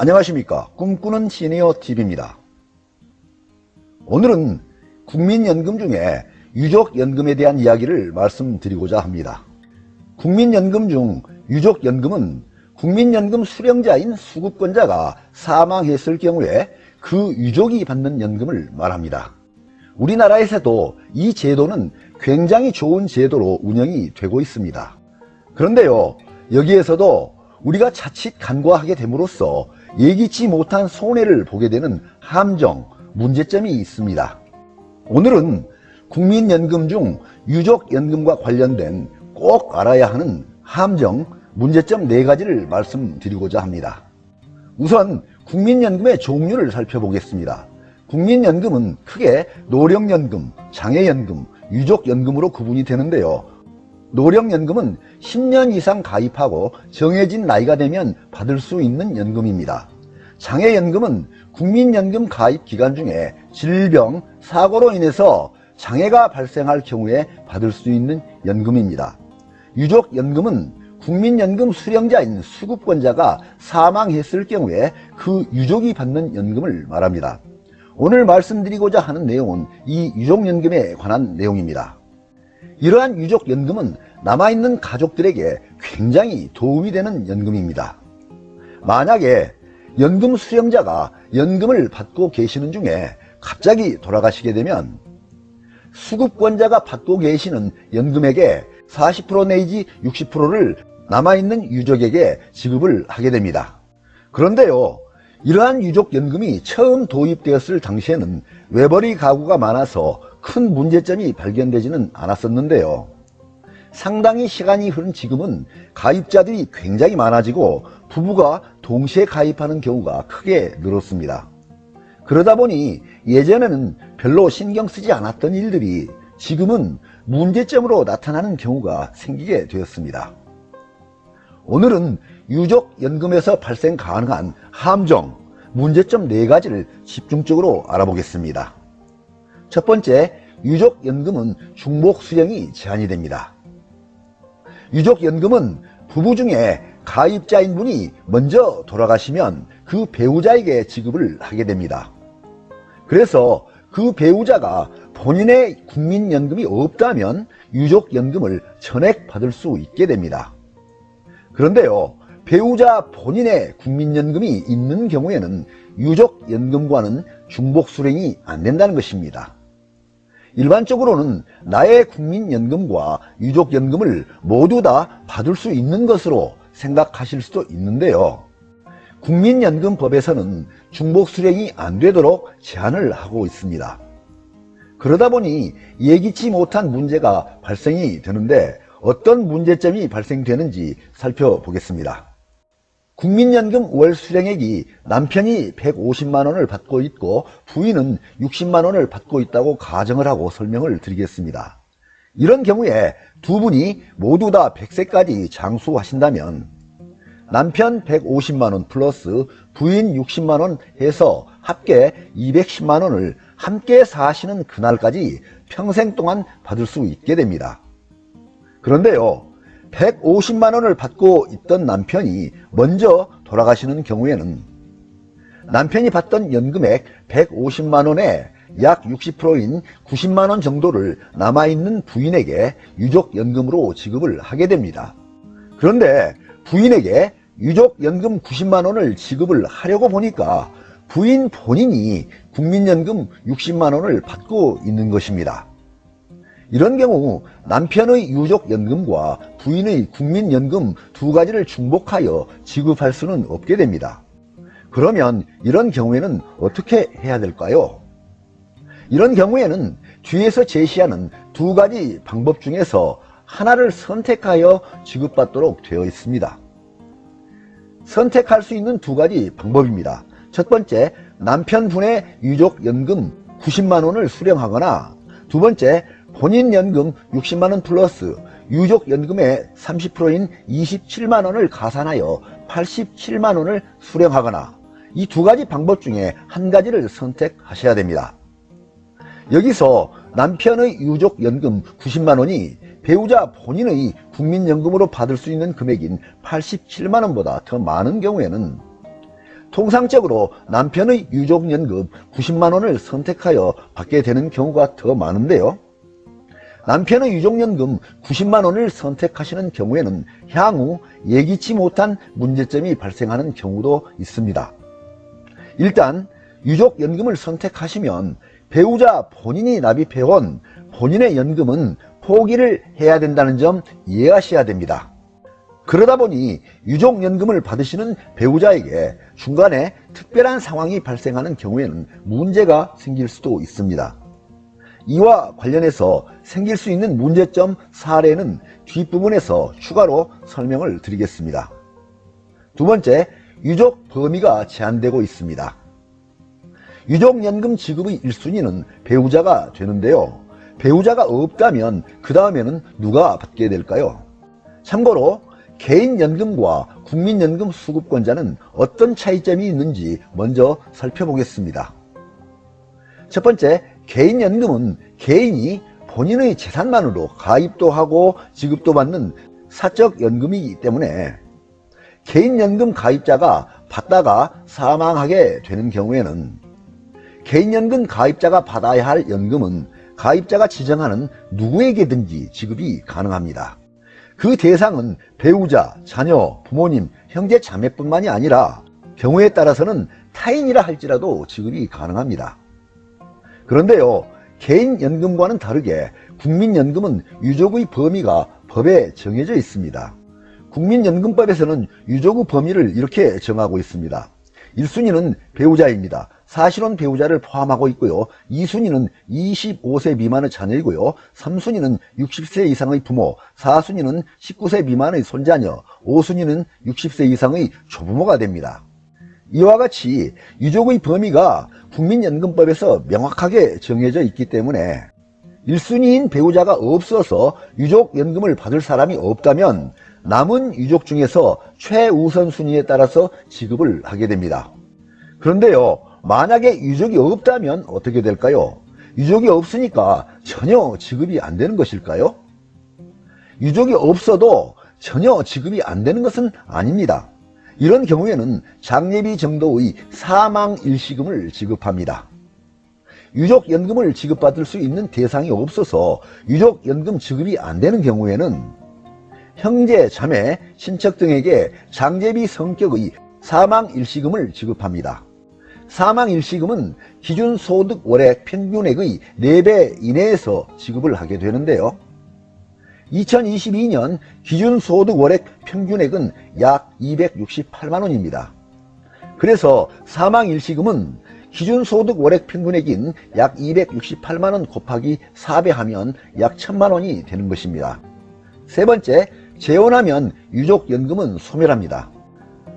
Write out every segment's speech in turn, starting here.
안녕하십니까. 꿈꾸는 시니어TV입니다. 오늘은 국민연금 중에 유족연금에 대한 이야기를 말씀드리고자 합니다. 국민연금 중 유족연금은 국민연금 수령자인 수급권자가 사망했을 경우에 그 유족이 받는 연금을 말합니다. 우리나라에서도 이 제도는 굉장히 좋은 제도로 운영이 되고 있습니다. 그런데요, 여기에서도 우리가 자칫 간과하게 됨으로써 예기치 못한 손해를 보게 되는 함정, 문제점이 있습니다. 오늘은 국민연금 중 유족연금과 관련된 꼭 알아야 하는 함정, 문제점 4가지를 말씀드리고자 합니다. 우선 국민연금의 종류를 살펴보겠습니다. 국민연금은 크게 노령연금, 장애연금, 유족연금으로 구분이 되는데요. 노령연금은 10년 이상 가입하고 정해진 나이가 되면 받을 수 있는 연금입니다. 장애연금은 국민연금 가입 기간 중에 질병, 사고로 인해서 장애가 발생할 경우에 받을 수 있는 연금입니다. 유족연금은 국민연금 수령자인 수급권자가 사망했을 경우에 그 유족이 받는 연금을 말합니다. 오늘 말씀드리고자 하는 내용은 이 유족연금에 관한 내용입니다. 이러한 유족연금은 남아있는 가족들에게 굉장히 도움이 되는 연금입니다. 만약에 연금 수령자가 연금을 받고 계시는 중에 갑자기 돌아가시게 되면 수급권자가 받고 계시는 연금액의 40% 내지 60%를 남아있는 유족에게 지급을 하게 됩니다. 그런데요, 이러한 유족연금이 처음 도입되었을 당시에는 외벌이 가구가 많아서 큰 문제점이 발견되지는 않았었는데요. 상당히 시간이 흐른 지금은 가입자들이 굉장히 많아지고 부부가 동시에 가입하는 경우가 크게 늘었습니다. 그러다 보니 예전에는 별로 신경 쓰지 않았던 일들이 지금은 문제점으로 나타나는 경우가 생기게 되었습니다. 오늘은 유족연금에서 발생 가능한 함정, 문제점 4가지를 집중적으로 알아보겠습니다. 첫 번째, 유족연금은 중복 수령이 제한이 됩니다. 유족연금은 부부 중에 가입자인 분이 먼저 돌아가시면 그 배우자에게 지급을 하게 됩니다. 그래서 그 배우자가 본인의 국민연금이 없다면 유족연금을 전액 받을 수 있게 됩니다. 그런데요, 배우자 본인의 국민연금이 있는 경우에는 유족연금과는 중복 수령이 안 된다는 것입니다. 일반적으로는 나의 국민연금과 유족연금을 모두 다 받을 수 있는 것으로 생각하실 수도 있는데요. 국민연금법에서는 중복 수령이 안 되도록 제한을 하고 있습니다. 그러다 보니 예기치 못한 문제가 발생이 되는데 어떤 문제점이 발생되는지 살펴보겠습니다. 국민연금 월 수령액이 남편이 150만 원을 받고 있고 부인은 60만 원을 받고 있다고 가정을 하고 설명을 드리겠습니다. 이런 경우에 두 분이 모두 다 100세까지 장수하신다면 남편 150만 원 플러스 부인 60만 원 해서 합계 210만 원을 함께 사시는 그날까지 평생 동안 받을 수 있게 됩니다. 그런데요, 150만 원을 받고 있던 남편이 먼저 돌아가시는 경우에는 남편이 받던 연금액 150만 원에 약 60%인 90만 원 정도를 남아있는 부인에게 유족연금으로 지급을 하게 됩니다. 그런데 부인에게 유족연금 90만 원을 지급을 하려고 보니까 부인 본인이 국민연금 60만 원을 받고 있는 것입니다. 이런 경우 남편의 유족연금과 부인의 국민연금 2가지를 중복하여 지급할 수는 없게 됩니다. 그러면 이런 경우에는 어떻게 해야 될까요? 이런 경우에는 뒤에서 제시하는 2가지 방법 중에서 하나를 선택하여 지급받도록 되어 있습니다. 선택할 수 있는 2가지 방법입니다. 첫 번째, 남편분의 유족연금 90만 원을 수령하거나 두 번째, 본인 연금 60만 원 플러스 유족연금의 30%인 27만 원을 가산하여 87만 원을 수령하거나 이 2가지 방법 중에 한 가지를 선택하셔야 됩니다. 여기서 남편의 유족연금 90만 원이 배우자 본인의 국민연금으로 받을 수 있는 금액인 87만 원보다 더 많은 경우에는 통상적으로 남편의 유족연금 90만 원을 선택하여 받게 되는 경우가 더 많은데요. 남편의 유족연금 90만 원을 선택하시는 경우에는 향후 예기치 못한 문제점이 발생하는 경우도 있습니다. 일단 유족연금을 선택하시면 배우자 본인이 납입해온 본인의 연금은 포기를 해야 된다는 점 이해하셔야 됩니다. 그러다 보니 유족연금을 받으시는 배우자에게 중간에 특별한 상황이 발생하는 경우에는 문제가 생길 수도 있습니다. 이와 관련해서 생길 수 있는 문제점 사례는 뒷부분에서 추가로 설명을 드리겠습니다. 두 번째, 유족 범위가 제한되고 있습니다. 유족연금 지급의 1순위는 배우자가 되는데요. 배우자가 없다면 그 다음에는 누가 받게 될까요? 참고로 개인연금과 국민연금 수급권자는 어떤 차이점이 있는지 먼저 살펴보겠습니다. 첫 번째, 개인연금은 개인이 본인의 재산만으로 가입도 하고 지급도 받는 사적연금이기 때문에 개인연금 가입자가 받다가 사망하게 되는 경우에는 개인연금 가입자가 받아야 할 연금은 가입자가 지정하는 누구에게든지 지급이 가능합니다. 그 대상은 배우자, 자녀, 부모님, 형제, 자매뿐만이 아니라 경우에 따라서는 타인이라 할지라도 지급이 가능합니다. 그런데요, 개인연금과는 다르게 국민연금은 유족의 범위가 법에 정해져 있습니다. 국민연금법에서는 유족의 범위를 이렇게 정하고 있습니다. 1순위는 배우자입니다. 사실혼 배우자를 포함하고 있고요. 2순위는 25세 미만의 자녀이고요. 3순위는 60세 이상의 부모, 4순위는 19세 미만의 손자녀, 5순위는 60세 이상의 조부모가 됩니다. 이와 같이 유족의 범위가 국민연금법에서 명확하게 정해져 있기 때문에 1순위인 배우자가 없어서 유족연금을 받을 사람이 없다면 남은 유족 중에서 최우선 순위에 따라서 지급을 하게 됩니다. 그런데요, 만약에 유족이 없다면 어떻게 될까요? 유족이 없으니까 전혀 지급이 안 되는 것일까요? 유족이 없어도 전혀 지급이 안 되는 것은 아닙니다. 이런 경우에는 장례비 정도의 사망일시금을 지급합니다. 유족연금을 지급받을 수 있는 대상이 없어서 유족연금 지급이 안 되는 경우에는 형제, 자매, 친척 등에게 장제비 성격의 사망일시금을 지급합니다. 사망일시금은 기준소득 월액 평균액의 4배 이내에서 지급을 하게 되는데요. 2022년 기준소득 월액 평균액은 약 268만원입니다. 그래서 사망일시금은 기준소득 월액 평균액인 약 268만원 곱하기 4배 하면 약 1000만원이 되는 것입니다. 세 번째, 재혼하면 유족연금은 소멸합니다.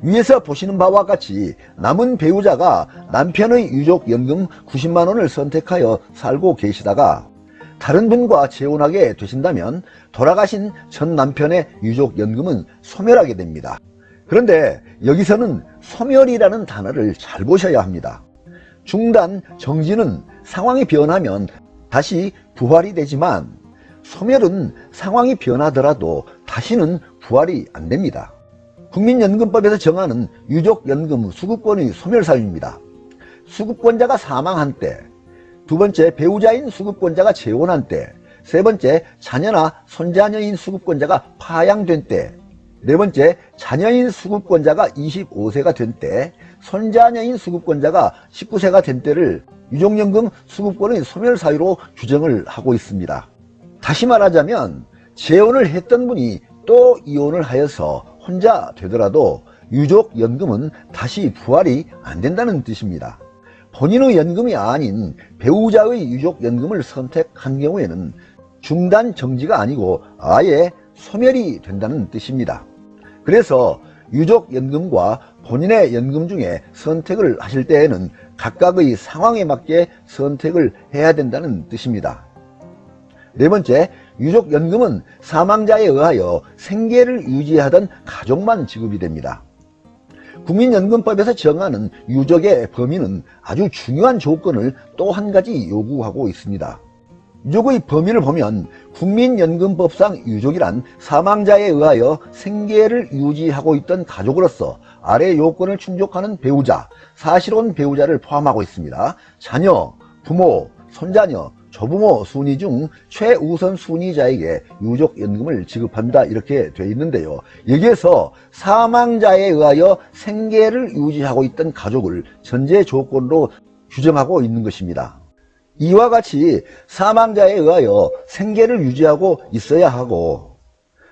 위에서 보시는 바와 같이 남은 배우자가 남편의 유족연금 90만원을 선택하여 살고 계시다가 다른 분과 재혼하게 되신다면 돌아가신 전 남편의 유족연금은 소멸하게 됩니다. 그런데 여기서는 소멸이라는 단어를 잘 보셔야 합니다. 중단, 정지는 상황이 변하면 다시 부활이 되지만 소멸은 상황이 변하더라도 다시는 부활이 안 됩니다. 국민연금법에서 정하는 유족연금 수급권의 소멸사유입니다. 수급권자가 사망한 때, 두 번째 배우자인 수급권자가 재혼한 때, 세 번째 자녀나 손자녀인 수급권자가 파양된 때, 네 번째 자녀인 수급권자가 25세가 된 때, 손자녀인 수급권자가 19세가 된 때를 유족연금 수급권의 소멸사유로 규정을 하고 있습니다. 다시 말하자면 재혼을 했던 분이 또 이혼을 하여서 혼자 되더라도 유족연금은 다시 부활이 안 된다는 뜻입니다. 본인의 연금이 아닌 배우자의 유족연금을 선택한 경우에는 중단 정지가 아니고 아예 소멸이 된다는 뜻입니다. 그래서 유족연금과 본인의 연금 중에 선택을 하실 때에는 각각의 상황에 맞게 선택을 해야 된다는 뜻입니다. 네 번째, 유족연금은 사망자에 의하여 생계를 유지하던 가족만 지급이 됩니다. 국민연금법에서 정하는 유족의 범위는 아주 중요한 조건을 또 한 가지 요구하고 있습니다. 유족의 범위를 보면 국민연금법상 유족이란 사망자에 의하여 생계를 유지하고 있던 가족으로서 아래 요건을 충족하는 배우자, 사실혼 배우자를 포함하고 있습니다. 자녀, 부모, 손자녀, 조부모 순위 중 최우선 순위자에게 유족연금을 지급합니다. 이렇게 되어 있는데요. 여기에서 사망자에 의하여 생계를 유지하고 있던 가족을 전제 조건으로 규정하고 있는 것입니다. 이와 같이 사망자에 의하여 생계를 유지하고 있어야 하고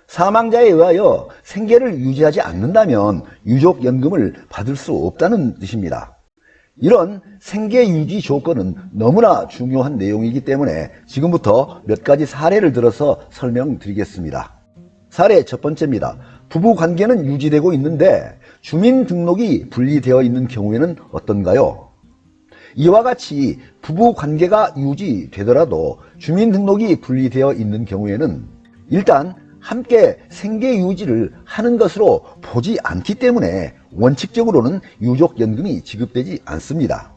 사망자에 의하여 생계를 유지하지 않는다면 유족연금을 받을 수 없다는 뜻입니다. 이런 생계 유지 조건은 너무나 중요한 내용이기 때문에 지금부터 몇 가지 사례를 들어서 설명드리겠습니다. 사례 첫 번째입니다. 부부 관계는 유지되고 있는데 주민등록이 분리되어 있는 경우에는 어떤가요? 이와 같이 부부 관계가 유지되더라도 주민등록이 분리되어 있는 경우에는 일단 함께 생계 유지를 하는 것으로 보지 않기 때문에 원칙적으로는 유족연금이 지급되지 않습니다.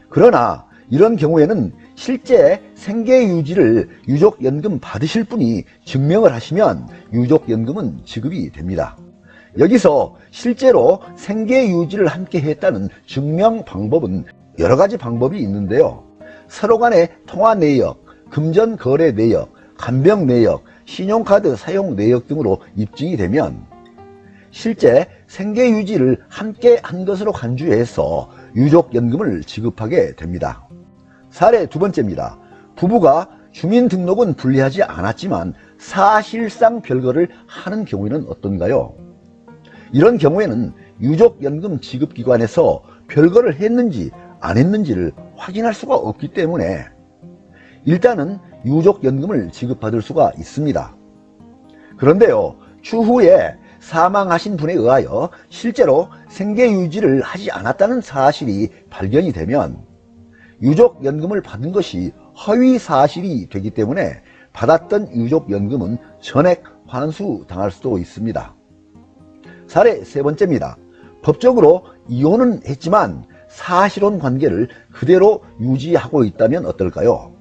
그러나 이런 경우에는 실제 생계 유지를 유족연금 받으실 분이 증명을 하시면 유족연금은 지급이 됩니다. 여기서 실제로 생계 유지를 함께 했다는 증명 방법은 여러 가지 방법이 있는데요. 서로 간의 통화 내역, 금전 거래 내역, 간병 내역, 신용카드 사용 내역 등으로 입증이 되면 실제 생계 유지를 함께 한 것으로 간주해서 유족연금을 지급하게 됩니다. 사례 두 번째입니다. 부부가 주민등록은 분리하지 않았지만 사실상 별거를 하는 경우에는 어떤가요? 이런 경우에는 유족연금 지급기관에서 별거를 했는지 안 했는지를 확인할 수가 없기 때문에 일단은 유족연금을 지급받을 수가 있습니다. 그런데요, 추후에 사망하신 분에 의하여 실제로 생계 유지를 하지 않았다는 사실이 발견이 되면 유족연금을 받은 것이 허위 사실이 되기 때문에 받았던 유족연금은 전액 환수당할 수도 있습니다. 사례 세 번째입니다. 법적으로 이혼은 했지만 사실혼 관계를 그대로 유지하고 있다면 어떨까요?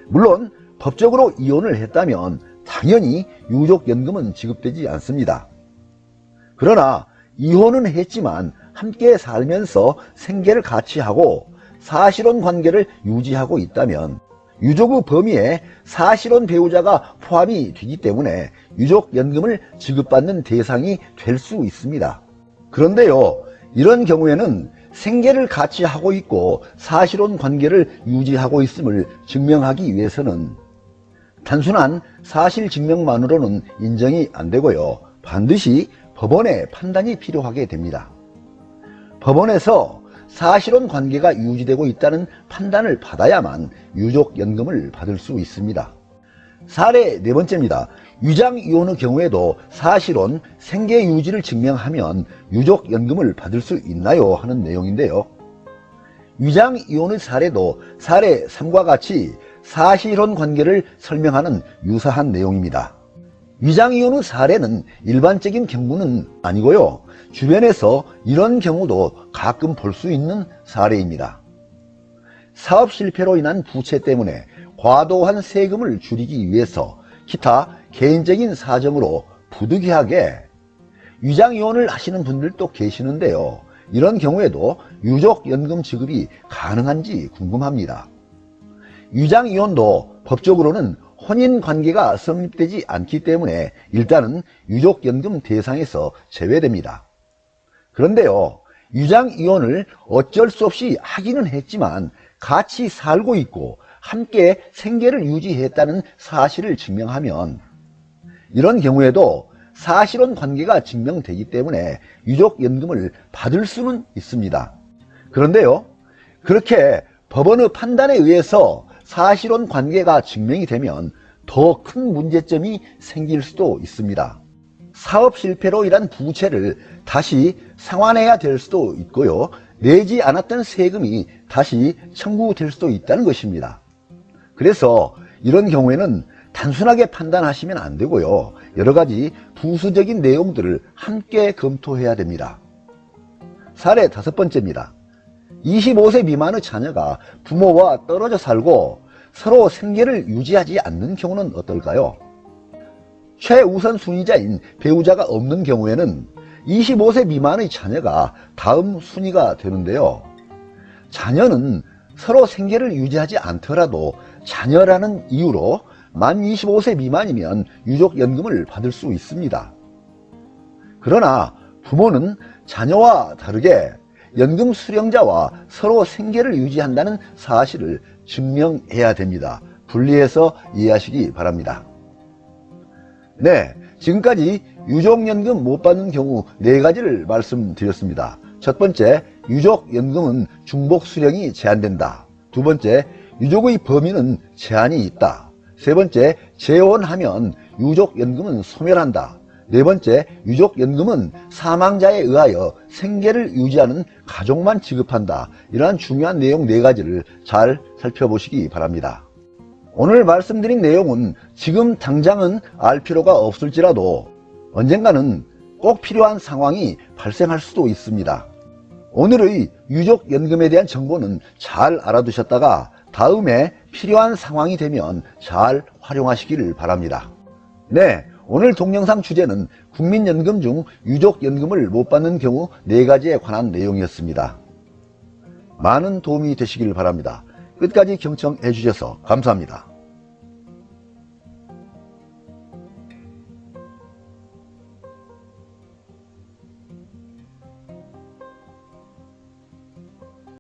물론 법적으로 이혼을 했다면 당연히 유족연금은 지급되지 않습니다. 그러나 이혼은 했지만 함께 살면서 생계를 같이 하고 사실혼 관계를 유지하고 있다면 유족의 범위에 사실혼 배우자가 포함이 되기 때문에 유족연금을 지급받는 대상이 될 수 있습니다. 그런데요, 이런 경우에는 생계를 같이 하고 있고 사실혼 관계를 유지하고 있음을 증명하기 위해서는 단순한 사실 증명만으로는 인정이 안 되고요. 반드시 법원의 판단이 필요하게 됩니다. 법원에서 사실혼 관계가 유지되고 있다는 판단을 받아야만 유족연금을 받을 수 있습니다. 사례 네 번째입니다. 위장이혼의 경우에도 사실혼 생계 유지를 증명하면 유족연금을 받을 수 있나요? 하는 내용인데요. 위장이혼의 사례도 사례 3과 같이 사실혼 관계를 설명하는 유사한 내용입니다. 위장이혼의 사례는 일반적인 경우는 아니고요. 주변에서 이런 경우도 가끔 볼 수 있는 사례입니다. 사업 실패로 인한 부채 때문에 과도한 세금을 줄이기 위해서 기타 개인적인 사정으로 부득이하게 위장이혼을 하시는 분들도 계시는데요. 이런 경우에도 유족연금 지급이 가능한지 궁금합니다. 위장이혼도 법적으로는 혼인관계가 성립되지 않기 때문에 일단은 유족연금 대상에서 제외됩니다. 그런데요, 위장이혼을 어쩔 수 없이 하기는 했지만 같이 살고 있고 함께 생계를 유지했다는 사실을 증명하면 이런 경우에도 사실혼 관계가 증명되기 때문에 유족연금을 받을 수는 있습니다. 그런데요, 그렇게 법원의 판단에 의해서 사실혼 관계가 증명이 되면 더 큰 문제점이 생길 수도 있습니다. 사업 실패로 인한 부채를 다시 상환해야 될 수도 있고요. 내지 않았던 세금이 다시 청구될 수도 있다는 것입니다. 그래서 이런 경우에는 단순하게 판단하시면 안 되고요. 여러 가지 부수적인 내용들을 함께 검토해야 됩니다. 사례 다섯 번째입니다. 25세 미만의 자녀가 부모와 떨어져 살고 서로 생계를 유지하지 않는 경우는 어떨까요? 최우선 순위자인 배우자가 없는 경우에는 25세 미만의 자녀가 다음 순위가 되는데요. 자녀는 서로 생계를 유지하지 않더라도 자녀라는 이유로 만 25세 미만이면 유족연금을 받을 수 있습니다. 그러나 부모는 자녀와 다르게 연금 수령자와 서로 생계를 유지한다는 사실을 증명해야 됩니다. 분리해서 이해하시기 바랍니다. 네, 지금까지 유족연금 못 받는 경우 4가지를 말씀드렸습니다. 첫 번째, 유족연금은 중복 수령이 제한된다. 두 번째, 유족의 범위는 제한이 있다. 세 번째, 재혼하면 유족연금은 소멸한다. 네 번째, 유족연금은 사망자에 의하여 생계를 유지하는 가족만 지급한다. 이러한 중요한 내용 4가지를 잘 살펴보시기 바랍니다. 오늘 말씀드린 내용은 지금 당장은 알 필요가 없을지라도 언젠가는 꼭 필요한 상황이 발생할 수도 있습니다. 오늘의 유족연금에 대한 정보는 잘 알아두셨다가 다음에 필요한 상황이 되면 잘 활용하시기를 바랍니다. 네, 오늘 동영상 주제는 국민연금 중 유족연금을 못 받는 경우 4가지에 관한 내용이었습니다. 많은 도움이 되시길 바랍니다. 끝까지 경청해 주셔서 감사합니다.